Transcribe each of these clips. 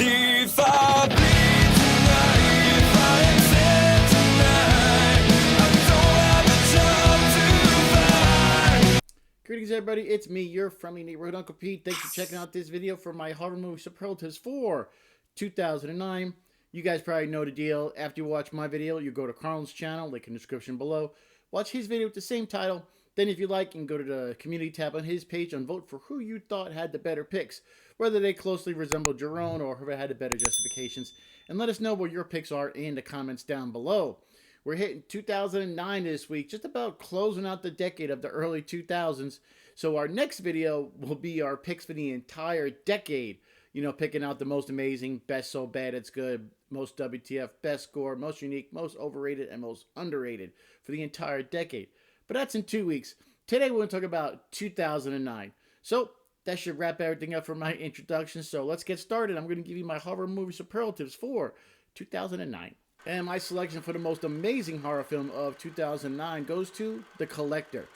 If I bleed tonight, if I accept tonight, I don't have a job to find. Greetings everybody, it's me, your friendly neighborhood Uncle Pete. Thanks for checking out this video for my horror movie Superlatives for 2009. You guys probably know the deal. After you watch my video, you go to Carl's channel, link in the description below. Watch his video with the same title. Then if you like, you can go to the community tab on his page and vote for who you thought had the better picks. Whether they closely resembled your own or whoever had the better justifications. And let us know what your picks are in the comments down below. We're hitting 2009 this week, just about closing out the decade of the early 2000s. So our next video will be our picks for the entire decade. You know, picking out the most amazing, best so bad it's good, most WTF, best score, most unique, most overrated, and most underrated for the entire decade. But that's in 2 weeks. Today we're going to talk about 2009. So that should wrap everything up for my introduction. So let's get started. I'm going to give you my horror movie superlatives for 2009. And my selection for the most amazing horror film of 2009 goes to The Collector.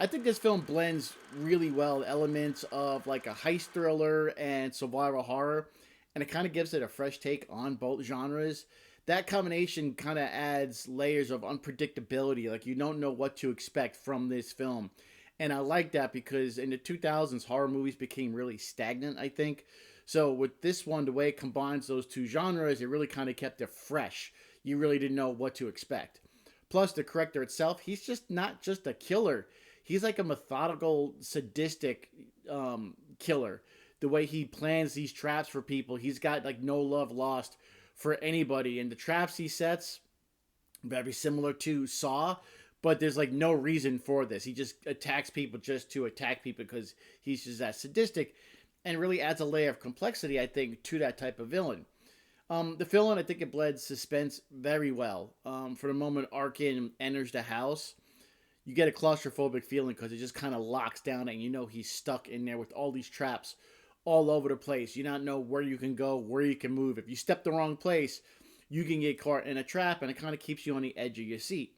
I think this film blends really well elements of like a heist thriller and survival horror, and it kind of gives it a fresh take on both genres. That combination kind of adds layers of unpredictability, like you don't know what to expect from this film. And I like that because in the 2000s, horror movies became really stagnant, I think. So with this one, the way it combines those two genres, it really kind of kept it fresh. You really didn't know what to expect. Plus, the Collector itself, he's just not just a killer. He's like a methodical, sadistic killer. The way he plans these traps for people, he's got like no love lost for anybody. And the traps he sets, very similar to Saw, but there's like no reason for this. He just attacks people just to attack people because he's just that sadistic, and really adds a layer of complexity, I think, to that type of villain. The villain, I think it blends suspense very well. For the moment Arkin enters the house, you get a claustrophobic feeling because it just kind of locks down and you know he's stuck in there with all these traps all over the place. You don't know where you can go, where you can move. If you step the wrong place, you can get caught in a trap, and it kind of keeps you on the edge of your seat.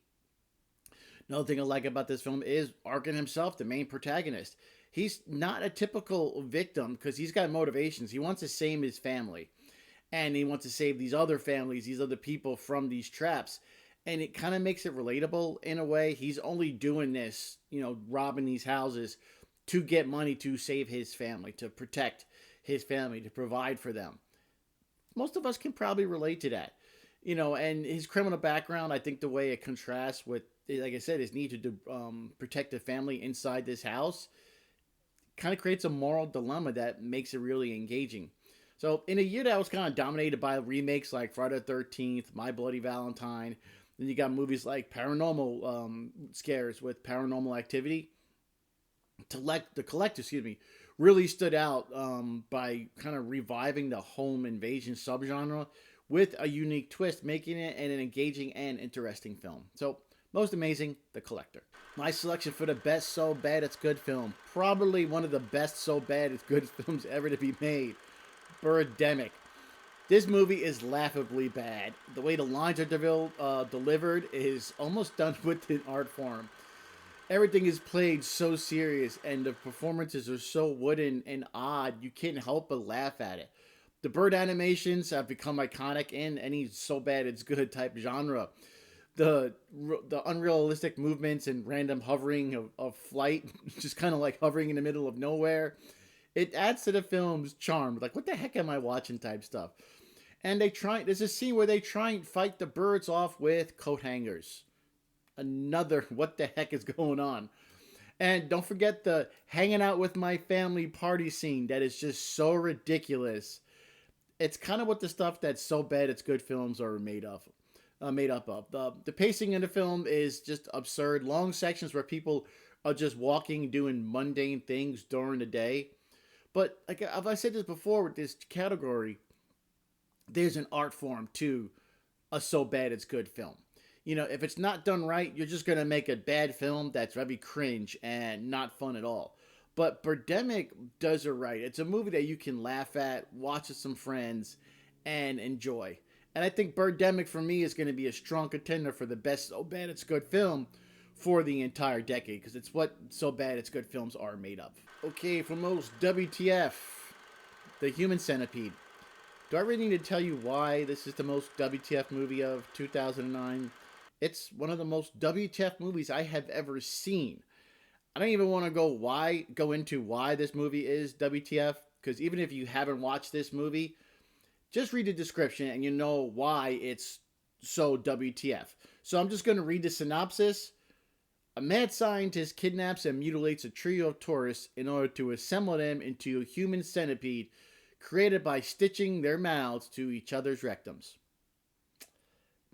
Another thing I like about this film is Arkin himself, the main protagonist. He's not a typical victim because he's got motivations. He wants to save his family, and he wants to save these other families, these other people from these traps. And it kind of makes it relatable in a way. He's only doing this, you know, robbing these houses to get money to save his family, to protect his family, to provide for them. Most of us can probably relate to that. You know, and his criminal background, I think the way it contrasts with, like I said, his need to protect the family inside this house kind of creates a moral dilemma that makes it really engaging. So in a year that was kind of dominated by remakes like Friday the 13th, My Bloody Valentine, then you got movies like paranormal scares with Paranormal Activity. The Collector, really stood out by kind of reviving the home invasion subgenre with a unique twist, making it an engaging and interesting film. So, most amazing, The Collector. My selection for the best so bad it's good film. Probably one of the best so bad it's good films ever to be made. Birdemic. This movie is laughably bad. The way the lines are delivered is almost done with an art form. Everything is played so serious, and the performances are so wooden and odd, you can't help but laugh at it. The bird animations have become iconic in any so bad it's good type genre. The unrealistic movements and random hovering of flight, just kind of like hovering in the middle of nowhere, it adds to the film's charm. Like, what the heck am I watching type stuff. And there's a scene where they try and fight the birds off with coat hangers. Another, what the heck is going on? And don't forget the hanging out with my family party scene that is just so ridiculous. It's kind of what the stuff that's so bad it's good films are made up of. The pacing in the film is just absurd. Long sections where people are just walking, doing mundane things during the day. But like I said this before with this category, there's an art form to a so bad it's good film. You know, if it's not done right, you're just going to make a bad film that's very cringe and not fun at all. But Birdemic does it right. It's a movie that you can laugh at, watch with some friends, and enjoy. And I think Birdemic, for me, is going to be a strong contender for the best so bad it's good film for the entire decade, because it's what so bad it's good films are made of. Okay, for most WTF, The Human Centipede. Do I really need to tell you why this is the most WTF movie of 2009? It's one of the most WTF movies I have ever seen. I don't even want to go into why this movie is WTF, because even if you haven't watched this movie, just read the description and you know why it's so WTF. So I'm just going to read the synopsis. A mad scientist kidnaps and mutilates a trio of tourists in order to assemble them into a human centipede created by stitching their mouths to each other's rectums.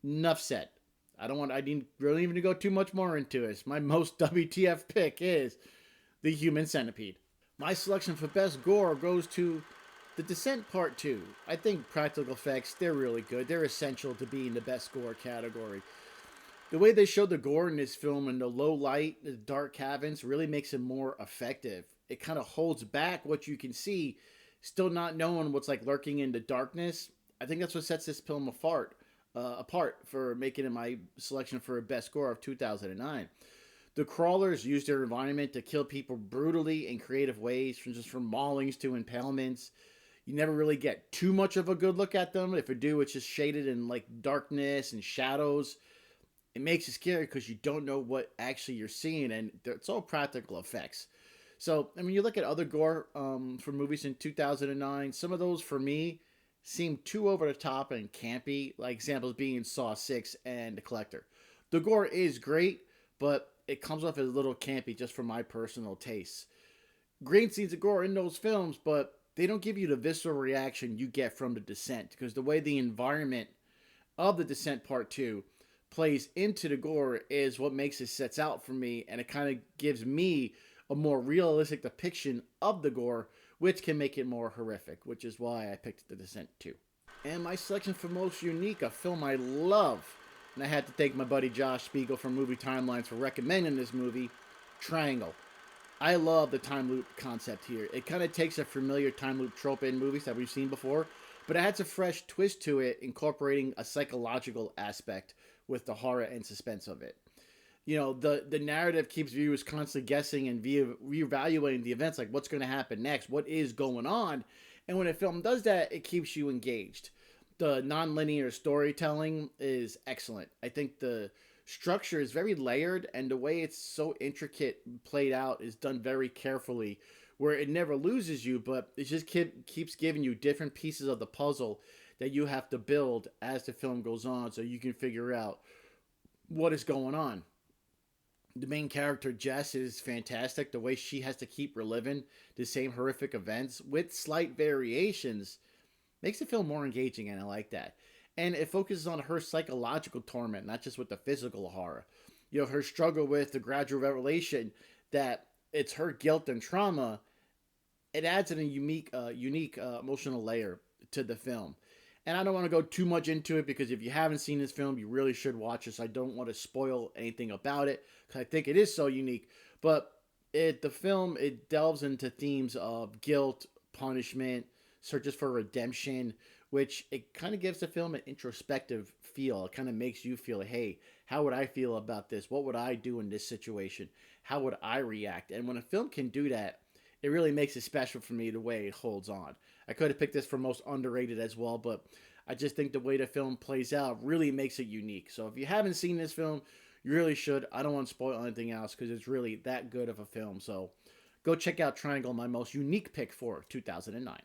Enough said. I didn't really even go too much more into this. My most WTF pick is the human centipede. My selection for best gore goes to The Descent Part 2. I think practical effects, they're really good. They're essential to be in the best gore category. The way they show the gore in this film in the low light, the dark cabins, really makes it more effective. It kind of holds back what you can see, still not knowing what's like lurking in the darkness. I think that's what sets this film apart for making it my selection for best gore of 2009. The crawlers use their environment to kill people brutally in creative ways, from maulings to impalements. You never really get too much of a good look at them. If you do, it's just shaded in like darkness and shadows. It makes it scary because you don't know what actually you're seeing, and it's all practical effects. So, I mean, you look at other gore for movies in 2009, some of those for me seem too over the top and campy, like examples being Saw 6 and The Collector. The gore is great, but it comes off as a little campy just for my personal tastes. Great scenes of gore in those films, but they don't give you the visceral reaction you get from The Descent, because the way the environment of The Descent Part 2 plays into the gore is what makes it sets out for me, and it kind of gives me a more realistic depiction of the gore, which can make it more horrific, which is why I picked The Descent 2. And my selection for most unique, a film I love, and I had to thank my buddy Josh Spiegel from Movie Timelines for recommending this movie, Triangle. I love the time loop concept here. It kind of takes a familiar time loop trope in movies that we've seen before, but it adds a fresh twist to it, incorporating a psychological aspect with the horror and suspense of it. You know, the narrative keeps viewers constantly guessing and reevaluating the events, like what's going to happen next, what is going on. And when a film does that, it keeps you engaged. The non-linear storytelling is excellent. I think the structure is very layered, and the way it's so intricate played out is done very carefully, where it never loses you, but it just keeps giving you different pieces of the puzzle that you have to build as the film goes on, so you can figure out what is going on. The main character, Jess, is fantastic. The way she has to keep reliving the same horrific events with slight variations makes the film more engaging, and I like that. And it focuses on her psychological torment, not just with the physical horror. You know, her struggle with the gradual revelation that it's her guilt and trauma. It adds a unique emotional layer to the film. And I don't want to go too much into it, because if you haven't seen this film, you really should watch this. I don't want to spoil anything about it, because I think it is so unique. But the film delves into themes of guilt, punishment, searches for redemption, which it kind of gives the film an introspective feel. It kind of makes you feel, hey, how would I feel about this? What would I do in this situation? How would I react? And when a film can do that, it really makes it special for me the way it holds on. I could have picked this for most underrated as well, but I just think the way the film plays out really makes it unique. So if you haven't seen this film, you really should. I don't want to spoil anything else, because it's really that good of a film. So go check out Triangle, my most unique pick for 2009.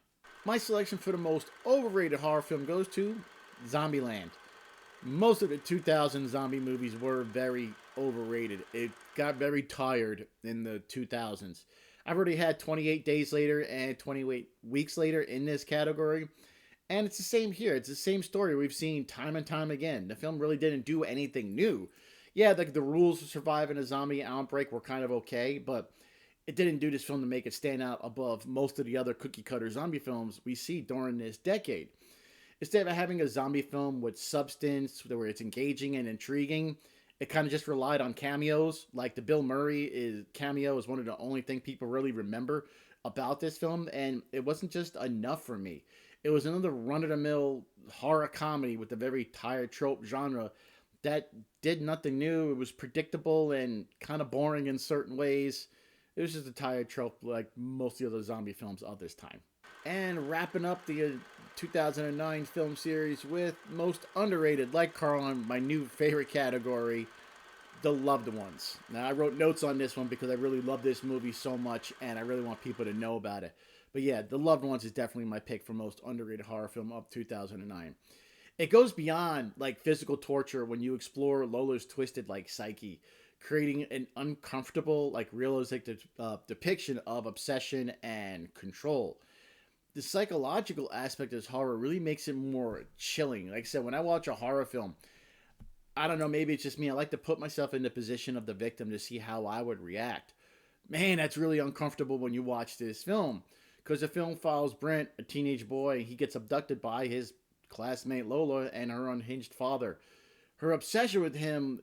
My selection for the most overrated horror film goes to Zombieland. Most of the 2000 zombie movies were very overrated. It got very tired in the 2000s. I've already had 28 Days Later and 28 Weeks Later in this category. And it's the same here. It's the same story we've seen time and time again. The film really didn't do anything new. Yeah, the rules of surviving a zombie outbreak were kind of okay, but it didn't do this film to make it stand out above most of the other cookie-cutter zombie films we see during this decade. Instead of having a zombie film with substance, where it's engaging and intriguing, it kind of just relied on cameos. Like the Bill Murray cameo is one of the only things people really remember about this film, and it wasn't just enough for me. It was another run-of-the-mill horror comedy with a very tired trope genre that did nothing new. It was predictable and kind of boring in certain ways. It was just a tired trope like most of the other zombie films of this time. And wrapping up the 2009 film series with most underrated, like Carl, on my new favorite category, The Loved Ones. Now, I wrote notes on this one because I really love this movie so much, and I really want people to know about it. But yeah, The Loved Ones is definitely my pick for most underrated horror film of 2009. It goes beyond like physical torture when you explore Lola's twisted like psyche, creating an uncomfortable, like realistic depiction of obsession and control. The psychological aspect of this horror really makes it more chilling. Like I said, when I watch a horror film, I don't know, maybe it's just me. I like to put myself in the position of the victim to see how I would react. Man, that's really uncomfortable when you watch this film. Because the film follows Brent, a teenage boy. He gets abducted by his classmate Lola and her unhinged father. Her obsession with him,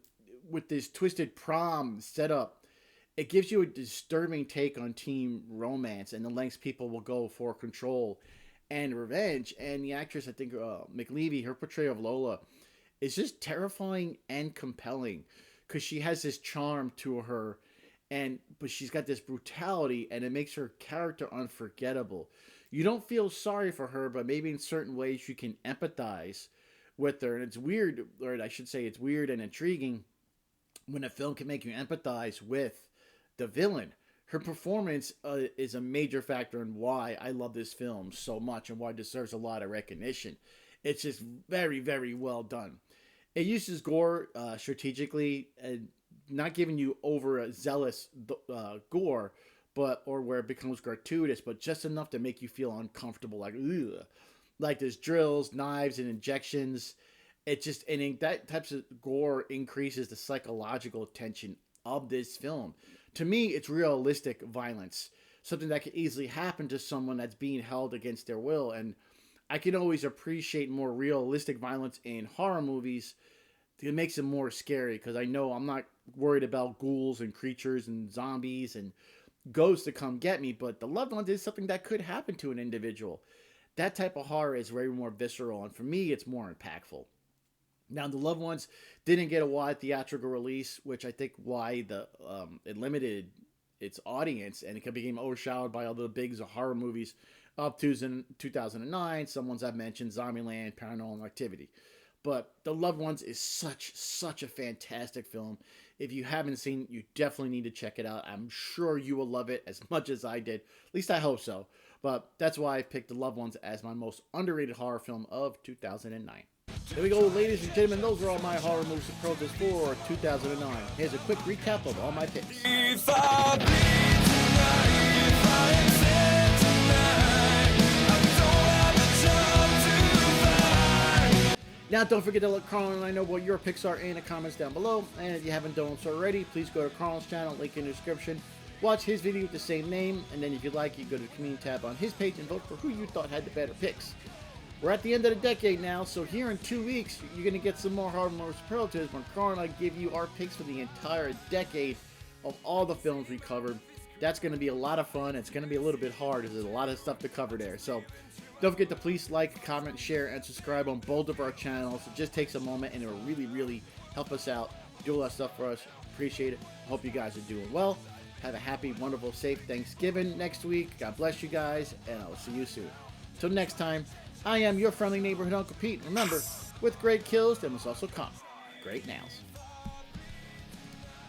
with this twisted prom setup, it gives you a disturbing take on teen romance and the lengths people will go for control and revenge. And the actress, I think, McLeavy, her portrayal of Lola is just terrifying and compelling because she has this charm to her, but she's got this brutality, and it makes her character unforgettable. You don't feel sorry for her, but maybe in certain ways you can empathize with her. And it's weird, or I should say it's weird and intriguing when a film can make you empathize with the villain. Her performance is a major factor in why I love this film so much and why it deserves a lot of recognition. It's just very, very well done. It uses gore strategically, and not giving you over a zealous gore, or where it becomes gratuitous, but just enough to make you feel uncomfortable, like ugh. Like there's drills, knives, and injections. That types of gore increases the psychological tension of this film. To me, it's realistic violence, something that could easily happen to someone that's being held against their will. And I can always appreciate more realistic violence in horror movies. It makes it more scary because I know I'm not worried about ghouls and creatures and zombies and ghosts to come get me, but The Loved Ones is something that could happen to an individual. That type of horror is very more visceral, and for me, it's more impactful. Now, The Loved Ones didn't get a wide theatrical release, which I think why it limited its audience, and it became overshadowed by all the big horror movies up to 2009. Some ones I've mentioned, Zombieland, Paranormal Activity. But The Loved Ones is such a fantastic film. If you haven't seen it, you definitely need to check it out. I'm sure you will love it as much as I did. At least I hope so. But that's why I picked The Loved Ones as my most underrated horror film of 2009. There we go, ladies and gentlemen. Those are all my horror movie superlatives for 2009. Here's a quick recap of all my picks. If I bleed tonight, if I accept tonight, I don't have a job to find. Now, don't forget to let Carl and I know what your picks are in the comments down below. And if you haven't done so already, please go to Carl's channel, link in the description. Watch his video with the same name, and then if you'd like, you can go to the community tab on his page and vote for who you thought had the better picks. We're at the end of the decade now, so here in 2 weeks, you're going to get some more horror movie superlatives when Carl and I give you our picks for the entire decade of all the films we covered. That's going to be a lot of fun. It's going to be a little bit hard because there's a lot of stuff to cover there. So don't forget to please like, comment, share, and subscribe on both of our channels. It just takes a moment, and it'll really, really help us out. Do all that stuff for us. Appreciate it. Hope you guys are doing well. Have a happy, wonderful, safe Thanksgiving next week. God bless you guys, and I'll see you soon. Till next time, I am your friendly neighborhood Uncle Pete. Remember, with great kills, there must also come great nails.